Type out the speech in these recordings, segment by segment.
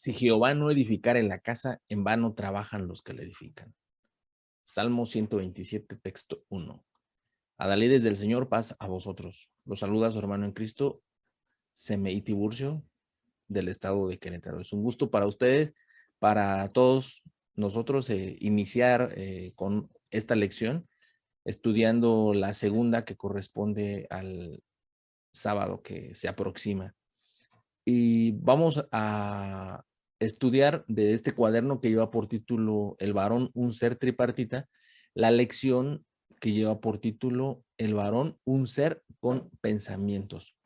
Si Jehová no edificare la casa, en vano trabajan los que la edifican. Salmo 127, texto 1. Adalid desde el Señor, paz a vosotros. Los saluda su hermano en Cristo, Semeí Tiburcio, del estado de Querétaro. Es un gusto para ustedes, para todos nosotros, iniciar con esta lección, estudiando la segunda que corresponde al sábado que se aproxima. Y vamos a estudiar de este cuaderno que lleva por título El varón, un ser tripartita, la lección que lleva por título El varón, un ser con pensamientos.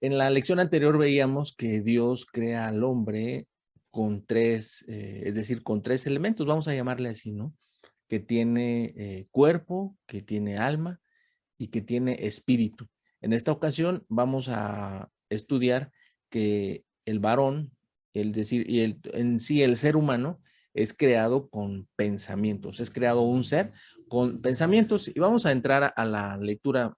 En la lección anterior veíamos que Dios crea al hombre con tres, es decir, con tres elementos, vamos a llamarle así, ¿no? Que tiene cuerpo, que tiene alma y que tiene espíritu. En esta ocasión vamos a estudiar que el varón, es decir, en sí el ser humano es creado con pensamientos, es creado un ser con pensamientos y vamos a entrar a la lectura,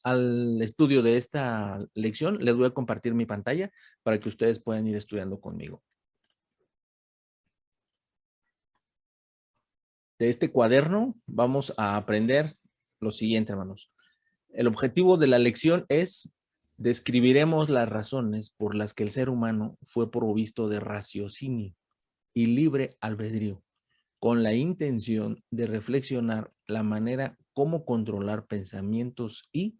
al estudio de esta lección. Les voy a compartir mi pantalla para que ustedes puedan ir estudiando conmigo. De este cuaderno vamos a aprender lo siguiente, hermanos. El objetivo de la lección es: describiremos las razones por las que el ser humano fue provisto de raciocinio y libre albedrío, con la intención de reflexionar la manera cómo controlar pensamientos y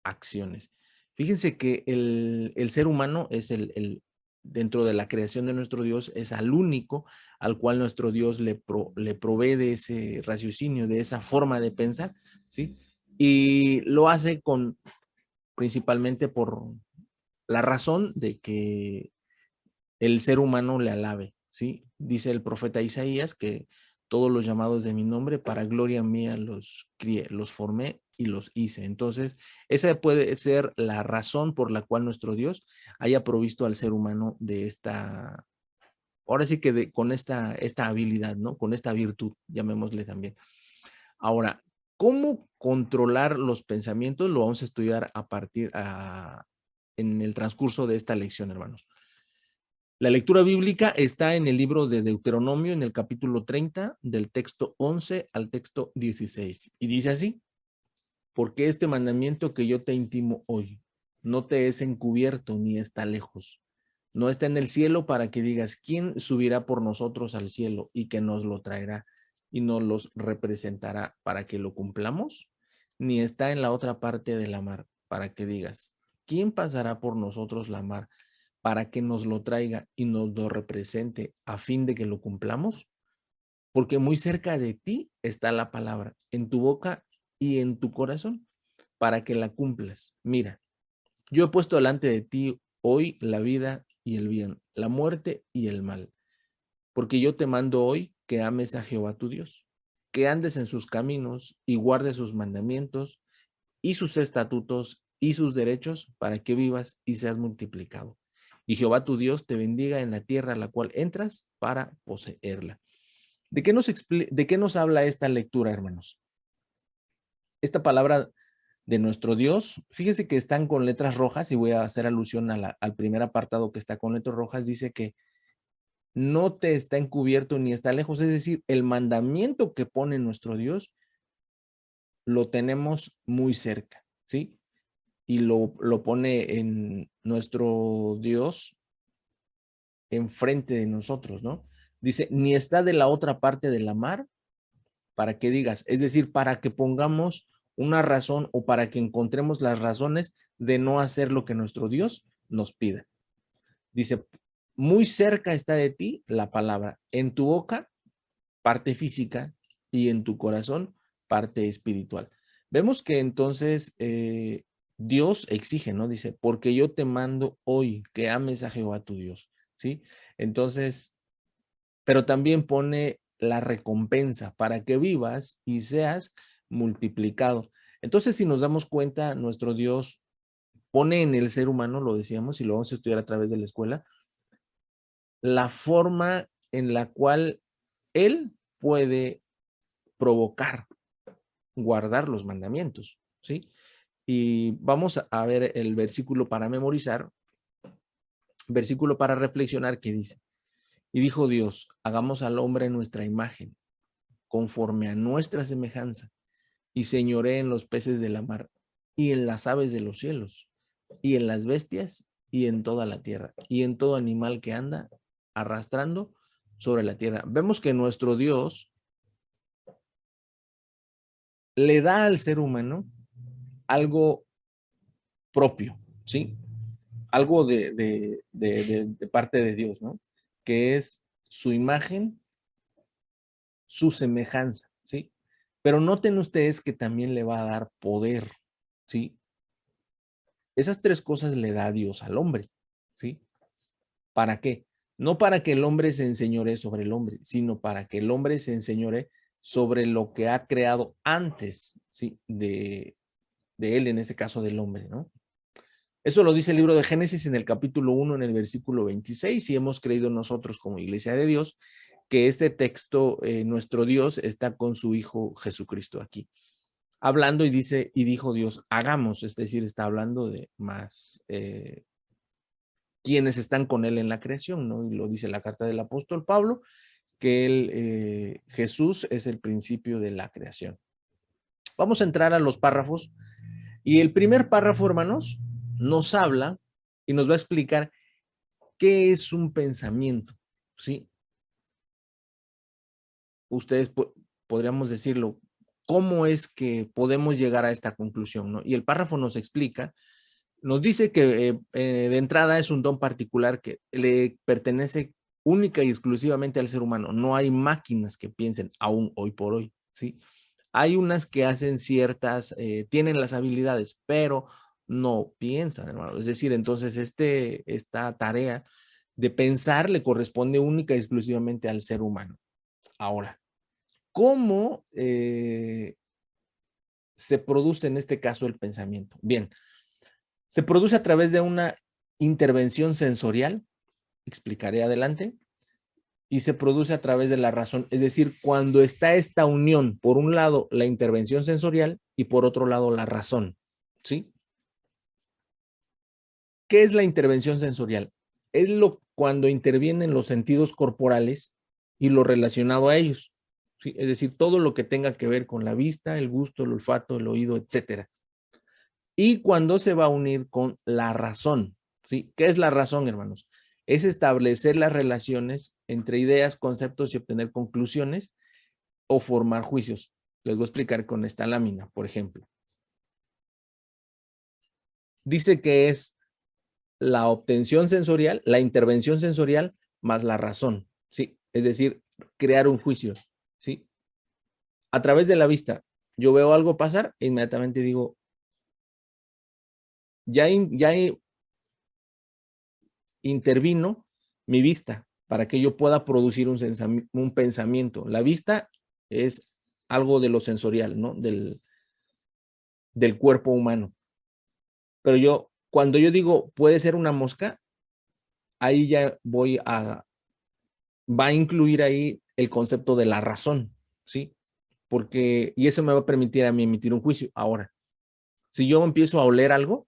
acciones. Fíjense que el ser humano es dentro de la creación de nuestro Dios, es al único al cual nuestro Dios le provee de ese raciocinio, de esa forma de pensar, ¿sí? Y lo hace principalmente por la razón de que el ser humano le alabe, ¿sí? Dice el profeta Isaías que todos los llamados de mi nombre, para gloria mía los crié, los formé y los hice. Entonces, esa puede ser la razón por la cual nuestro Dios haya provisto al ser humano de esta, ahora sí que con esta habilidad, ¿no? Con esta virtud, llamémosle también. Ahora, ¿cómo controlar los pensamientos? Lo vamos a estudiar en el transcurso de esta lección, hermanos. La lectura bíblica está en el libro de Deuteronomio, en el capítulo 30, del texto 11 al texto 16. Y dice así: porque este mandamiento que yo te intimo hoy no te es encubierto ni está lejos. No está en el cielo para que digas, ¿quién subirá por nosotros al cielo y que nos lo traerá y nos los representará para que lo cumplamos? Ni está en la otra parte de la mar para que digas, ¿quién pasará por nosotros la mar para que nos lo traiga y nos lo represente a fin de que lo cumplamos? Porque muy cerca de ti está la palabra, en tu boca y en tu corazón, para que la cumplas. Mira, yo he puesto delante de ti hoy la vida y el bien, la muerte y el mal, porque yo te mando hoy que ames a Jehová tu Dios, que andes en sus caminos y guardes sus mandamientos y sus estatutos y sus derechos para que vivas y seas multiplicado. Y Jehová tu Dios te bendiga en la tierra a la cual entras para poseerla. ¿De qué nos habla esta lectura, hermanos? Esta palabra de nuestro Dios, fíjese que están con letras rojas y voy a hacer alusión al primer apartado que está con letras rojas. Dice que no te está encubierto ni está lejos, es decir, el mandamiento que pone nuestro Dios lo tenemos muy cerca, ¿sí? Y lo pone en nuestro Dios enfrente de nosotros, ¿no? Dice, ni está de la otra parte de la mar para que digas, es decir, para que pongamos una razón o para que encontremos las razones de no hacer lo que nuestro Dios nos pida. Dice, muy cerca está de ti la palabra, en tu boca, parte física, y en tu corazón, parte espiritual. Vemos que entonces Dios exige, ¿no? Dice, porque yo te mando hoy que ames a Jehová tu Dios, ¿sí? Entonces, pero también pone la recompensa para que vivas y seas multiplicado. Entonces, si nos damos cuenta, nuestro Dios pone en el ser humano, lo decíamos, y lo vamos a estudiar a través de la escuela, la forma en la cual Él puede provocar, guardar los mandamientos, ¿sí? Y vamos a ver el versículo para memorizar. versículo para reflexionar que dice, y dijo Dios, hagamos al hombre en nuestra imagen, conforme a nuestra semejanza, y señoree en los peces de la mar, y en las aves de los cielos, y en las bestias, y en toda la tierra, y en todo animal que anda arrastrando sobre la tierra. Vemos que nuestro Dios le da al ser humano algo propio, ¿sí? Algo de parte de Dios, ¿no? Que es su imagen, su semejanza, ¿sí? Pero noten ustedes que también le va a dar poder, ¿sí? Esas tres cosas le da Dios al hombre, ¿sí? ¿Para qué? No para que el hombre se enseñoree sobre el hombre, sino para que el hombre se enseñoree sobre lo que ha creado antes, ¿sí? De él, en este caso del hombre, ¿no? Eso lo dice el libro de Génesis en el capítulo 1, en el versículo 26, y hemos creído nosotros como Iglesia de Dios que este texto, nuestro Dios, está con su Hijo Jesucristo aquí, hablando y dice, y dijo Dios, hagamos, es decir, está hablando de más quienes están con él en la creación, ¿no? Y lo dice la carta del apóstol Pablo, que Jesús es el principio de la creación. Vamos a entrar a los párrafos, y el primer párrafo, hermanos, nos habla y nos va a explicar qué es un pensamiento, ¿sí? Ustedes podríamos decirlo, ¿cómo es que podemos llegar a esta conclusión, ¿no? Y el párrafo nos explica, nos dice que de entrada es un don particular que le pertenece única y exclusivamente al ser humano. No hay máquinas que piensen aún hoy por hoy, ¿sí? Hay unas que hacen ciertas, tienen las habilidades, pero no piensan, hermano. Es decir, entonces esta tarea de pensar le corresponde única y exclusivamente al ser humano. Ahora, ¿cómo se produce en este caso el pensamiento? Bien, se produce a través de una intervención sensorial, explicaré adelante, y se produce a través de la razón, es decir, cuando está esta unión, por un lado la intervención sensorial y por otro lado la razón, ¿sí? ¿Qué es la intervención sensorial? Es cuando intervienen los sentidos corporales y lo relacionado a ellos, ¿sí? Es decir, todo lo que tenga que ver con la vista, el gusto, el olfato, el oído, etcétera. Y cuando se va a unir con la razón, ¿sí? ¿Qué es la razón, hermanos? Es establecer las relaciones entre ideas, conceptos y obtener conclusiones o formar juicios. Les voy a explicar con esta lámina, por ejemplo. Dice que es la obtención sensorial, la intervención sensorial más la razón, ¿sí? Es decir, crear un juicio, ¿sí? A través de la vista, yo veo algo pasar e inmediatamente digo, ya intervino mi vista para que yo pueda producir un pensamiento. La vista es algo de lo sensorial, ¿no? Del cuerpo humano. Pero cuando yo digo, puede ser una mosca, ahí ya va a incluir ahí el concepto de la razón, ¿sí? Y eso me va a permitir a mí emitir un juicio. Ahora, si yo empiezo a oler algo,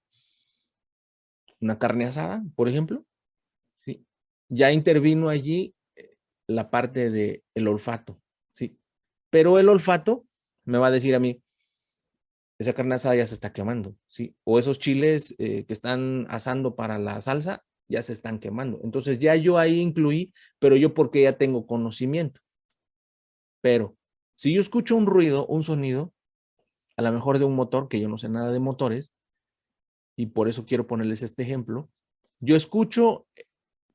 una carne asada, por ejemplo, ¿sí? Ya intervino allí la parte del olfato, ¿sí? Pero el olfato me va a decir a mí, esa carne asada ya se está quemando, ¿sí? O esos chiles que están asando para la salsa ya se están quemando. Entonces ya yo ahí incluí, pero yo porque ya tengo conocimiento. Pero si yo escucho un ruido, un sonido, a lo mejor de un motor, que yo no sé nada de motores, y por eso quiero ponerles este ejemplo, yo escucho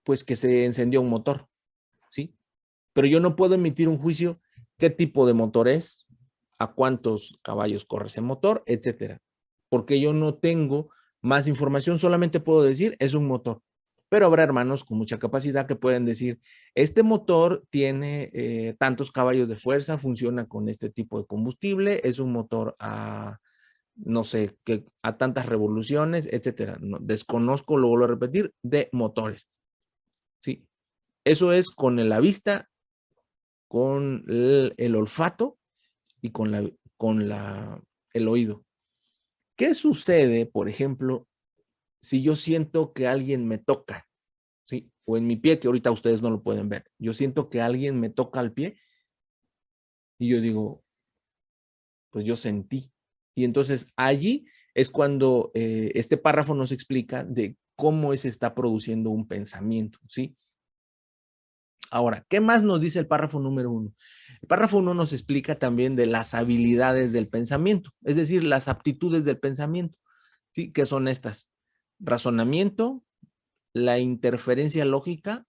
pues que se encendió un motor, ¿sí? Pero yo no puedo emitir un juicio qué tipo de motor es, a cuántos caballos corre ese motor, etcétera. Porque yo no tengo más información, solamente puedo decir es un motor. Pero habrá hermanos con mucha capacidad que pueden decir, este motor tiene tantos caballos de fuerza, funciona con este tipo de combustible, es un motor a, no sé, a tantas revoluciones, etcétera. No, desconozco, lo vuelvo a repetir, de motores. ¿Sí? Eso es con la vista, con el olfato y el oído. ¿Qué sucede, por ejemplo, si yo siento que alguien me toca? o en mi pie, que ahorita ustedes no lo pueden ver. Yo siento que alguien me toca el pie y yo digo, pues yo sentí. Y entonces allí es cuando este párrafo nos explica de cómo se está produciendo un pensamiento, ¿sí? Ahora, ¿qué más nos dice el párrafo número 1? El párrafo 1 nos explica también de las habilidades del pensamiento, es decir, las aptitudes del pensamiento, ¿sí? ¿Qué son estas? Razonamiento, la interferencia lógica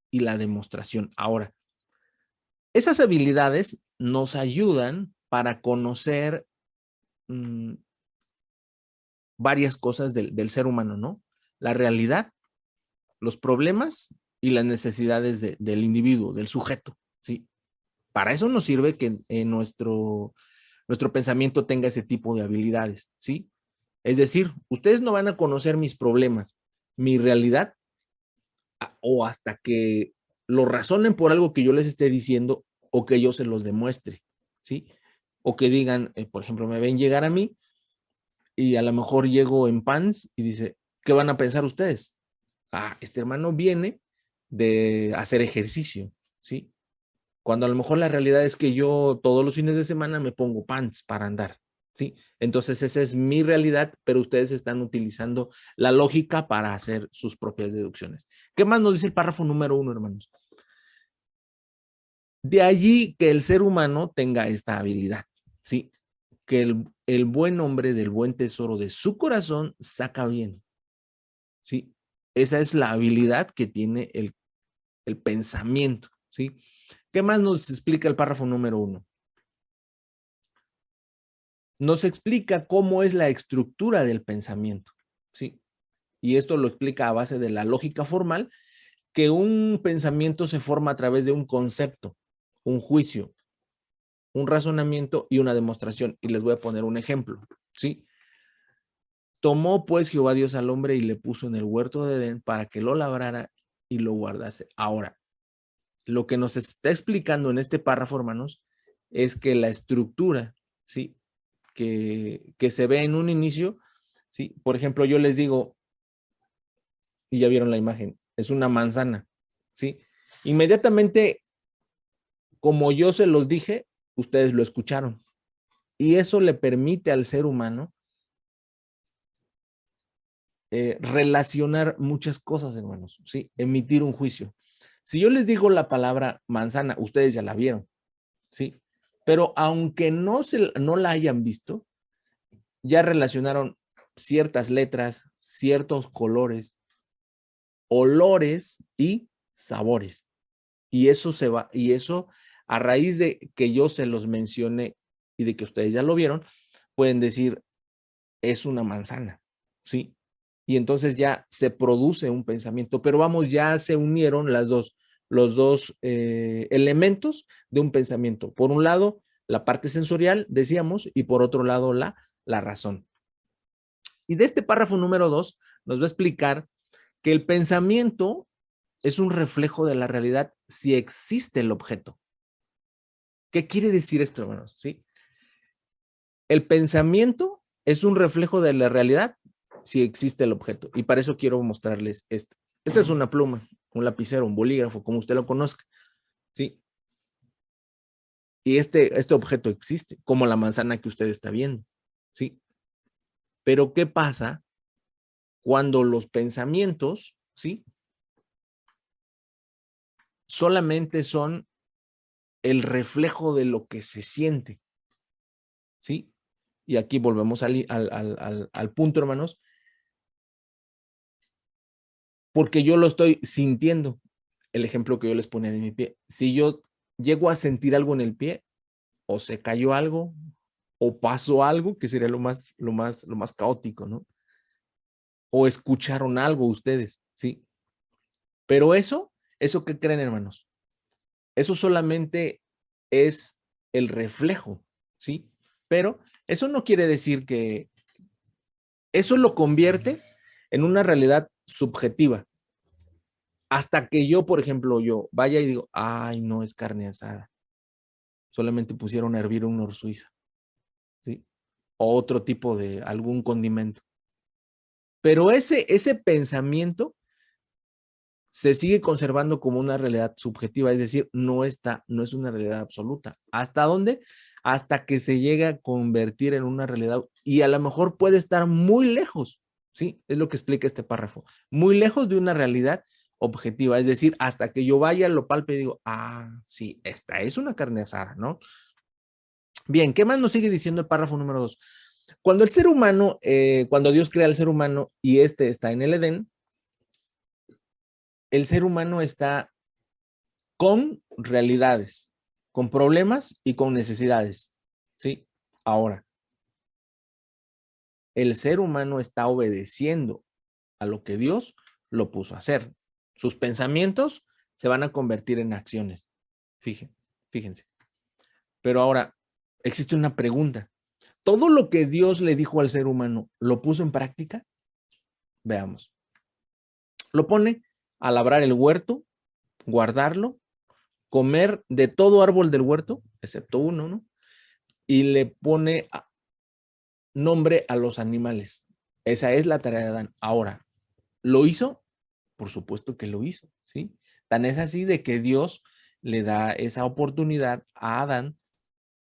y la demostración. Ahora, esas habilidades nos ayudan para conocer varias cosas del ser humano, ¿no? La realidad, los problemas y las necesidades del individuo, del sujeto, ¿sí? Para eso nos sirve que nuestro pensamiento tenga ese tipo de habilidades, ¿sí? Es decir, ustedes no van a conocer mis problemas, mi realidad, o hasta que lo razonen por algo que yo les esté diciendo o que yo se los demuestre, ¿sí? O que digan, por ejemplo, me ven llegar a mí y a lo mejor llego en pants y dice, ¿qué van a pensar ustedes? Ah, este hermano viene de hacer ejercicio, ¿sí? Cuando a lo mejor la realidad es que yo todos los fines de semana me pongo pants para andar, ¿sí? Entonces esa es mi realidad, pero ustedes están utilizando la lógica para hacer sus propias deducciones. ¿Qué más nos dice el párrafo número 1, hermanos? De allí que el ser humano tenga esta habilidad, ¿sí? Que el buen hombre del buen tesoro de su corazón saca bien, ¿sí? Esa es la habilidad que tiene el pensamiento, ¿sí? ¿Qué más nos explica el párrafo número 1? Nos explica cómo es la estructura del pensamiento, ¿sí? Y esto lo explica a base de la lógica formal, que un pensamiento se forma a través de un concepto, un juicio, un razonamiento y una demostración. Y les voy a poner un ejemplo, ¿sí? Tomó pues Jehová Dios al hombre y le puso en el huerto de Edén para que lo labrara y lo guardase. Ahora, lo que nos está explicando en este párrafo, hermanos, es que la estructura, ¿sí? Que se ve en un inicio, ¿sí? Por ejemplo, yo les digo, y ya vieron la imagen, es una manzana, ¿sí? Inmediatamente, como yo se los dije, ustedes lo escucharon. Y eso le permite al ser humano relacionar muchas cosas, hermanos, ¿sí? Emitir un juicio. Si yo les digo la palabra manzana, ustedes ya la vieron, ¿sí? Pero aunque no la hayan visto, ya relacionaron ciertas letras, ciertos colores, olores y sabores. Y eso a raíz de que yo se los mencioné y de que ustedes ya lo vieron, pueden decir, es una manzana, ¿sí? Y entonces ya se produce un pensamiento, pero vamos, ya se unieron los dos elementos de un pensamiento. Por un lado, la parte sensorial, decíamos, y por otro lado, la razón. Y de este párrafo número 2 nos va a explicar que el pensamiento es un reflejo de la realidad si existe el objeto. ¿Qué quiere decir esto, hermanos? ¿Sí? El pensamiento es un reflejo de la realidad si existe el objeto. Y para eso quiero mostrarles esto. Esta es una pluma, un lapicero, un bolígrafo, como usted lo conozca. ¿Sí? Y este objeto existe, como la manzana que usted está viendo. ¿Sí? Pero ¿qué pasa cuando los pensamientos, ¿sí? Solamente son el reflejo de lo que se siente, ¿sí? Y aquí volvemos al punto, hermanos, porque yo lo estoy sintiendo. El ejemplo que yo les ponía de mi pie. Si yo llego a sentir algo en el pie, o se cayó algo, o pasó algo, que sería lo más caótico, ¿no? O escucharon algo ustedes, ¿sí? Pero eso ¿qué creen, hermanos? Eso solamente es el reflejo, ¿sí? Pero eso no quiere decir que eso lo convierte en una realidad subjetiva. Hasta que yo, por ejemplo, yo vaya y digo, ay, no es carne asada. Solamente pusieron a hervir un nor suiza, ¿sí? O otro tipo de algún condimento. Pero ese pensamiento se sigue conservando como una realidad subjetiva, es decir, no es una realidad absoluta. ¿Hasta dónde? Hasta que se llega a convertir en una realidad y a lo mejor puede estar muy lejos, ¿sí? Es lo que explica este párrafo, muy lejos de una realidad objetiva, es decir, hasta que yo vaya, lo palpe y digo, sí, esta es una carne asada, ¿no? Bien, ¿qué más nos sigue diciendo el párrafo número 2? Cuando el ser humano, cuando Dios crea al ser humano y este está en el Edén, el ser humano está con realidades, con problemas y con necesidades, ¿sí? Ahora, el ser humano está obedeciendo a lo que Dios lo puso a hacer. Sus pensamientos se van a convertir en acciones. Fíjense. Pero ahora, existe una pregunta. ¿Todo lo que Dios le dijo al ser humano lo puso en práctica? Veamos. Lo pone a labrar el huerto, guardarlo, comer de todo árbol del huerto, excepto uno, ¿no? Y le pone nombre a los animales. Esa es la tarea de Adán. Ahora, ¿lo hizo? Por supuesto que lo hizo, ¿sí? Tan es así de que Dios le da esa oportunidad a Adán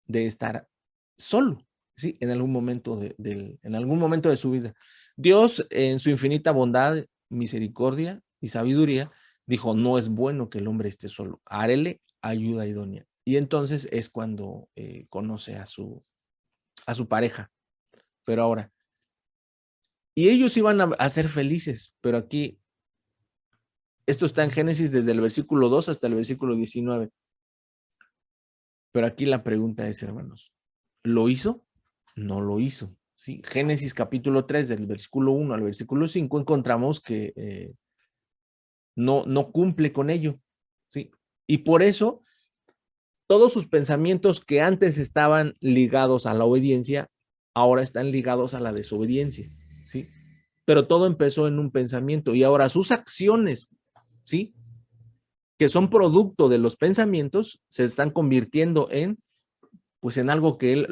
de estar solo, ¿sí? En algún momento en algún momento de su vida. Dios, en su infinita bondad, misericordia y sabiduría, dijo, no es bueno que el hombre esté solo, hárele ayuda idónea. Y entonces es cuando conoce a su pareja. Pero ahora, y ellos iban a ser felices, pero aquí, esto está en Génesis desde el versículo 2 hasta el versículo 19. Pero aquí la pregunta es, hermanos, ¿lo hizo? No lo hizo. ¿Sí? Génesis capítulo 3, del versículo 1 al versículo 5, encontramos que no cumple con ello. ¿Sí? Y por eso, todos sus pensamientos que antes estaban ligados a la obediencia, ahora están ligados a la desobediencia. ¿Sí? Pero todo empezó en un pensamiento y ahora sus acciones, ¿sí? Que son producto de los pensamientos, se están convirtiendo pues en algo que él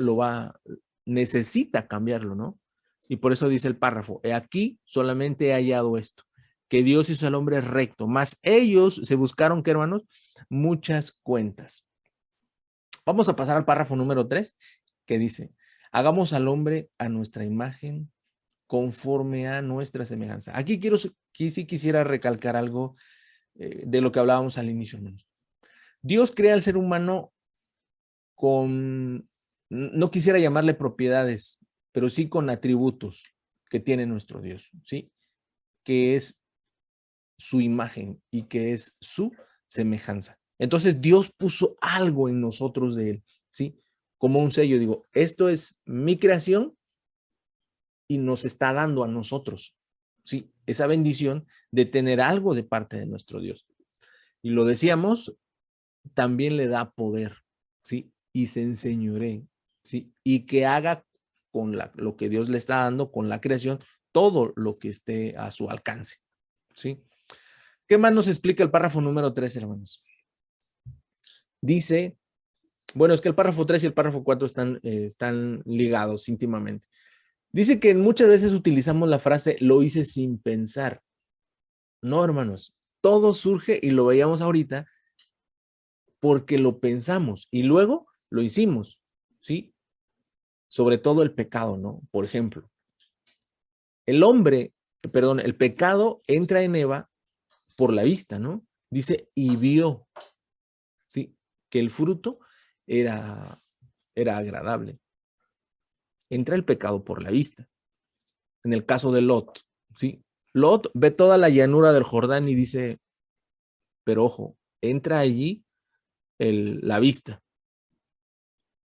necesita cambiarlo, ¿no? Y por eso dice el párrafo, aquí solamente he hallado esto, que Dios hizo al hombre recto, más ellos se buscaron, ¿qué, hermanos? Muchas cuentas. Vamos a pasar al párrafo número 3, que dice, hagamos al hombre a nuestra imagen, conforme a nuestra semejanza. Aquí sí quisiera recalcar algo de lo que hablábamos al inicio, hermanos. Dios crea al ser humano no quisiera llamarle propiedades, pero sí con atributos que tiene nuestro Dios, ¿sí? Que es su imagen y que es su semejanza. Entonces Dios puso algo en nosotros de él, ¿sí? Como un sello, digo, esto es mi creación y nos está dando a nosotros, ¿sí? Esa bendición de tener algo de parte de nuestro Dios. Y lo decíamos, también le da poder, ¿sí? Y se enseñoree, ¿sí? Y que haga con lo que Dios le está dando, con la creación, todo lo que esté a su alcance, ¿sí? ¿Qué más nos explica el párrafo número 3, hermanos? Dice, bueno, es que el párrafo 3 y el párrafo 4 están ligados íntimamente. Dice que muchas veces utilizamos la frase, lo hice sin pensar. No, hermanos, todo surge, y lo veíamos ahorita, porque lo pensamos y luego lo hicimos, ¿sí? Sobre todo el pecado, ¿no? Por ejemplo, el pecado entra en Eva por la vista, ¿no? Dice, y vio, ¿sí? Que el fruto era agradable. Entra el pecado por la vista. En el caso de Lot, ¿sí? Lot ve toda la llanura del Jordán y dice, pero ojo, entra allí la vista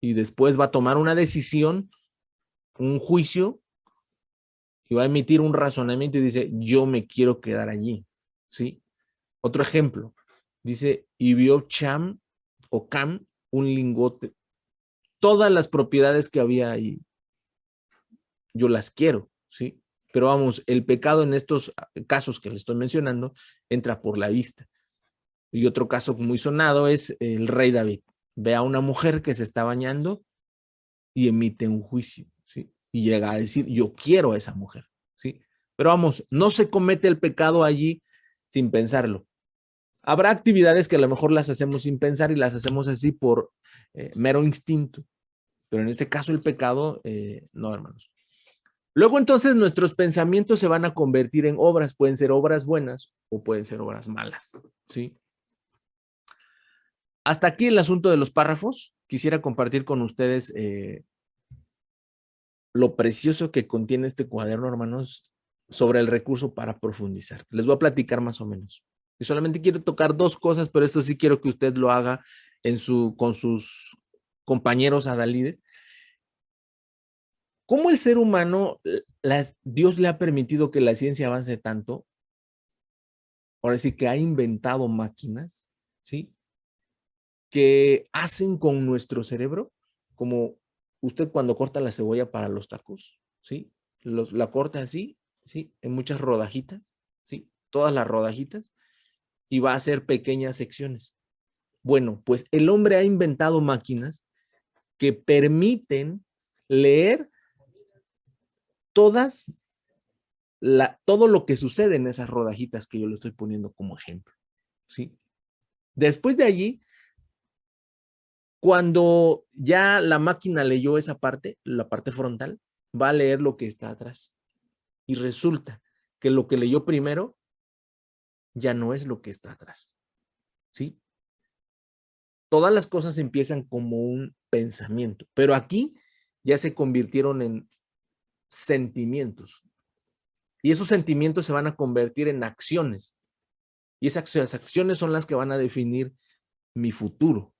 y después va a tomar una decisión, un juicio, y va a emitir un razonamiento y dice, yo me quiero quedar allí, ¿sí? Otro ejemplo, dice, y vio Cham o Cam un lingote. Todas las propiedades que había ahí, yo las quiero, ¿sí? Pero vamos, el pecado en estos casos que le estoy mencionando entra por la vista. Y otro caso muy sonado es el rey David. Ve a una mujer que se está bañando y emite un juicio, ¿sí? Y llega a decir, yo quiero a esa mujer, ¿sí? Pero vamos, no se comete el pecado allí sin pensarlo. Habrá actividades que a lo mejor las hacemos sin pensar y las hacemos así por mero instinto. Pero en este caso el pecado, no, hermanos. Luego entonces nuestros pensamientos se van a convertir en obras. Pueden ser obras buenas o pueden ser obras malas. ¿Sí? Hasta aquí el asunto de los párrafos. Quisiera compartir con ustedes lo precioso que contiene este cuaderno, hermanos, sobre el recurso para profundizar. Les voy a platicar más o menos. Y solamente quiero tocar dos cosas, pero esto sí quiero que usted lo haga con sus compañeros adalides. ¿Cómo el ser humano, Dios le ha permitido que la ciencia avance tanto? Ahora sí que ha inventado máquinas, ¿sí? Que hacen con nuestro cerebro, como usted cuando corta la cebolla para los tacos, ¿sí? La corta así, ¿sí? En muchas rodajitas, ¿sí? Todas las rodajitas, y va a hacer pequeñas secciones. Bueno, pues el hombre ha inventado máquinas que permiten leer todo lo que sucede en esas rodajitas que yo le estoy poniendo como ejemplo, ¿sí? Después de allí, cuando ya la máquina leyó esa parte, la parte frontal, va a leer lo que está atrás. Y resulta que lo que leyó primero ya no es lo que está atrás, ¿sí? Todas las cosas empiezan como un pensamiento, pero aquí ya se convirtieron en sentimientos. Y esos sentimientos se van a convertir en acciones. Y esas acciones son las que van a definir mi futuro.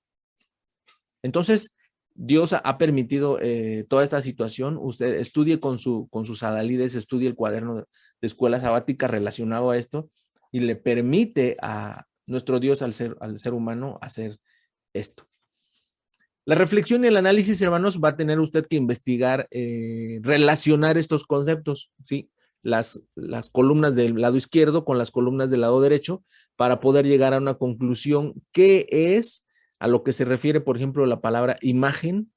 Entonces, Dios ha permitido toda esta situación. Usted estudie con sus adalides, estudie el cuaderno de escuela sabática relacionado a esto y le permite a nuestro Dios al ser humano hacer esto. La reflexión y el análisis, hermanos, va a tener usted que investigar, relacionar estos conceptos, ¿sí? Las columnas del lado izquierdo con las columnas del lado derecho para poder llegar a una conclusión. ¿Qué es a lo que se refiere, por ejemplo, la palabra imagen?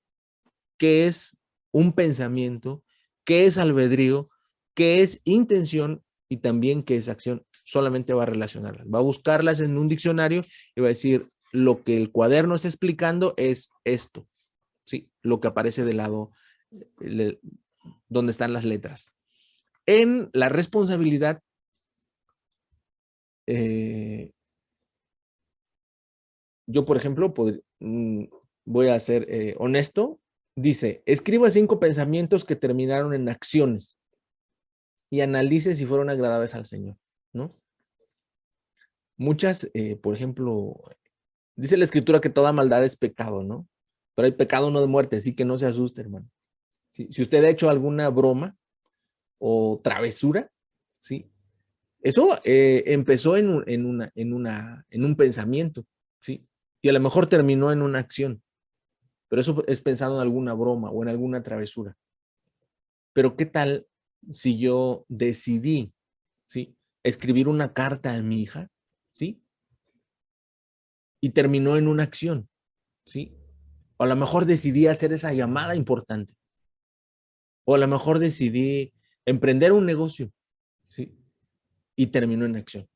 ¿Qué es un pensamiento? ¿Qué es albedrío? ¿Qué es intención? Y también qué es acción. Solamente va a relacionarlas. Va a buscarlas en un diccionario y va a decir, lo que el cuaderno está explicando es esto, ¿sí? Lo que aparece del lado donde están las letras. En la responsabilidad, yo, por ejemplo, voy a ser honesto. Dice, escriba 5 pensamientos que terminaron en acciones y analice si fueron agradables al Señor, ¿no? Muchas, por ejemplo, dice la Escritura que toda maldad es pecado, ¿no? Pero hay pecado no de muerte, así que no se asuste, hermano. ¿Sí? Si usted ha hecho alguna broma o travesura, ¿sí? Eso empezó en un pensamiento, ¿sí? Y a lo mejor terminó en una acción, pero eso es pensando en alguna broma o en alguna travesura. Pero ¿qué tal si yo decidí, ¿sí? Escribir una carta a mi hija, ¿sí? Y terminó en una acción, ¿sí? O a lo mejor decidí hacer esa llamada importante. O a lo mejor decidí emprender un negocio, ¿sí? Y terminó en acción.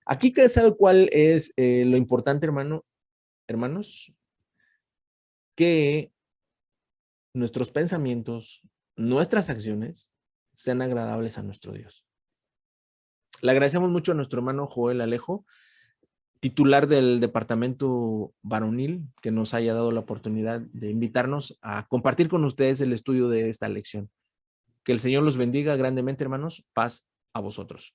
Aquí, ¿qué sabe cuál es lo importante, hermanos? Que nuestros pensamientos, nuestras acciones, sean agradables a nuestro Dios. Le agradecemos mucho a nuestro hermano Joel Alejo, titular del departamento varonil, que nos haya dado la oportunidad de invitarnos a compartir con ustedes el estudio de esta lección. Que el Señor los bendiga grandemente, hermanos. Paz a vosotros.